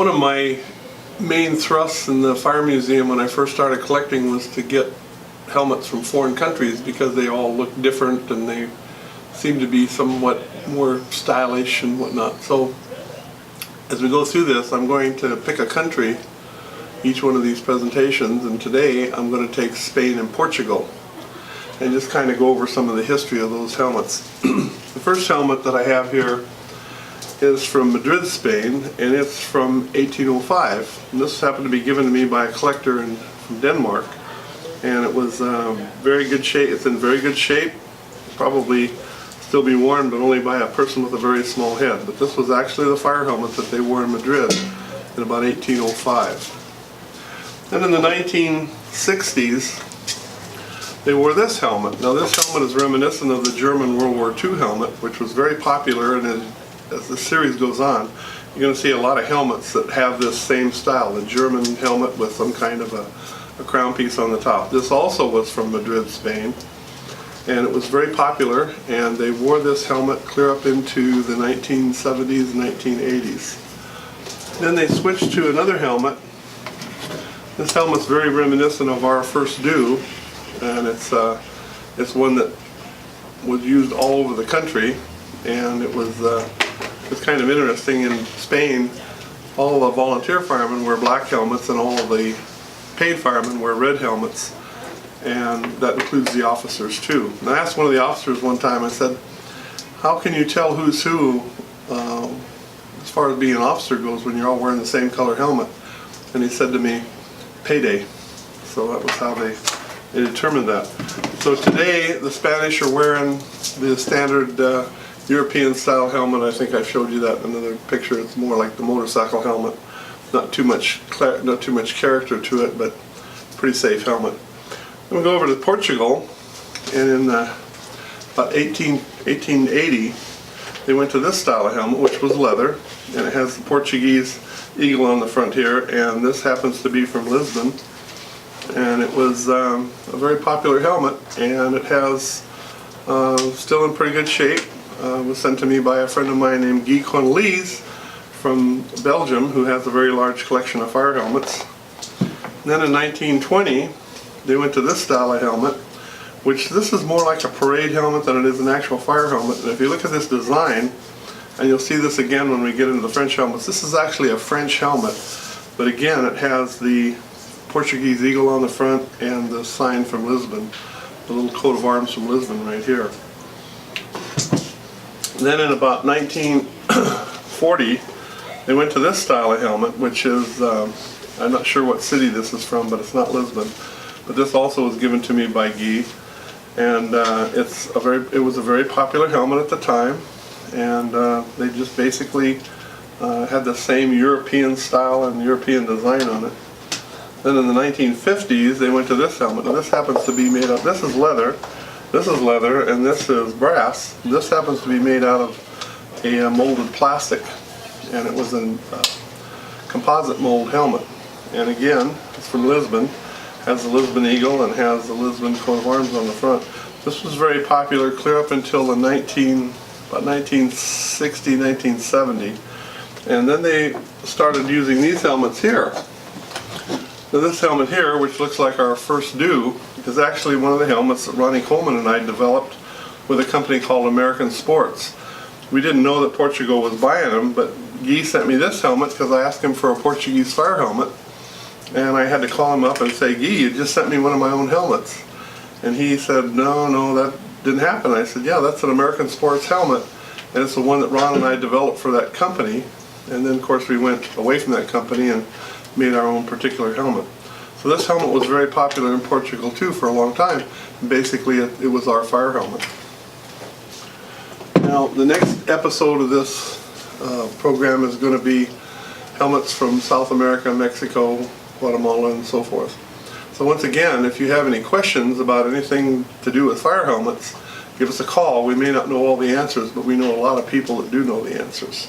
One of my main thrusts in the fire museum when I first started collecting was to get helmets from foreign countries because they all look different and they seem to be somewhat more stylish and whatnot. So as we go through this, I'm going to pick a country each one of these presentations, and today I'm going to take Spain and Portugal and just kind of go over some of the history of those helmets. The first helmet that I have here is from Madrid, Spain, and it's from 1805. And this happened to be given to me by a collector from Denmark, and it was very good shape. It's in very good shape, probably still be worn, but only by a person with a very small head. But this was actually the fire helmet that they wore in Madrid in about 1805. Then in the 1960s, they wore this helmet. Now this helmet is reminiscent of the German World War II helmet, which was very popular, and as the series goes on, you're going to see a lot of helmets that have this same style, the German helmet with some kind of a crown piece on the top. This also was from Madrid, Spain, and it was very popular, and they wore this helmet clear up into the 1970s and 1980s. Then they switched to another helmet. This helmet's very reminiscent of our first due, and it's one that was used all over the country, and it's kind of interesting. In Spain, all the volunteer firemen wear black helmets and all of the paid firemen wear red helmets, and that includes the officers too. And I asked one of the officers one time, I said, how can you tell who's who as far as being an officer goes when you're all wearing the same color helmet? And he said to me, payday. So that was how they determined that. So today the Spanish are wearing the standard European style helmet. I think I showed you that in another picture. It's more like the motorcycle helmet. Not too much character to it, but pretty safe helmet. Then we go over to Portugal, and in about 1880 they went to this style of helmet, which was leather, and it has the Portuguese eagle on the front here, and this happens to be from Lisbon, and it was a very popular helmet, and it has still in pretty good shape. Was sent to me by a friend of mine named Guy Cornelis from Belgium, who has a very large collection of fire helmets. And then in 1920 they went to this style of helmet, which this is more like a parade helmet than it is an actual fire helmet. And if you look at this design, and you'll see this again when we get into the French helmets, this is actually a French helmet, but again it has the Portuguese eagle on the front and the sign from Lisbon, the little coat of arms from Lisbon right here. Then in about 1940 they went to this style of helmet, which is, I'm not sure what city this is from, but it's not Lisbon. But this also was given to me by Guy, and it was a very popular helmet at the time, and they just basically had the same European style and European design on it. Then in the 1950s they went to this helmet. Now this happens to be made of, this is leather, and this is brass. This happens to be made out of a molded plastic, and it was a composite mold helmet. And again, it's from Lisbon, has the Lisbon eagle and has the Lisbon coat of arms on the front. This was very popular clear up until the about 1960, 1970, and then they started using these helmets here. Now this helmet here, which looks like our first due, is actually one of the helmets that Ronnie Coleman and I developed with a company called American Sports. We didn't know that Portugal was buying them, but Guy sent me this helmet because I asked him for a Portuguese fire helmet, and I had to call him up and say, Guy, you just sent me one of my own helmets. And he said, no, that didn't happen. I said, yeah, that's an American Sports helmet, and it's the one that Ron and I developed for that company. And then of course we went away from that company and made our own particular helmet. So this helmet was very popular in Portugal too for a long time. Basically it was our fire helmet. Now the next episode of this program is going to be helmets from South America, Mexico, Guatemala, and so forth. So once again, if you have any questions about anything to do with fire helmets, give us a call. We may not know all the answers, but we know a lot of people that do know the answers.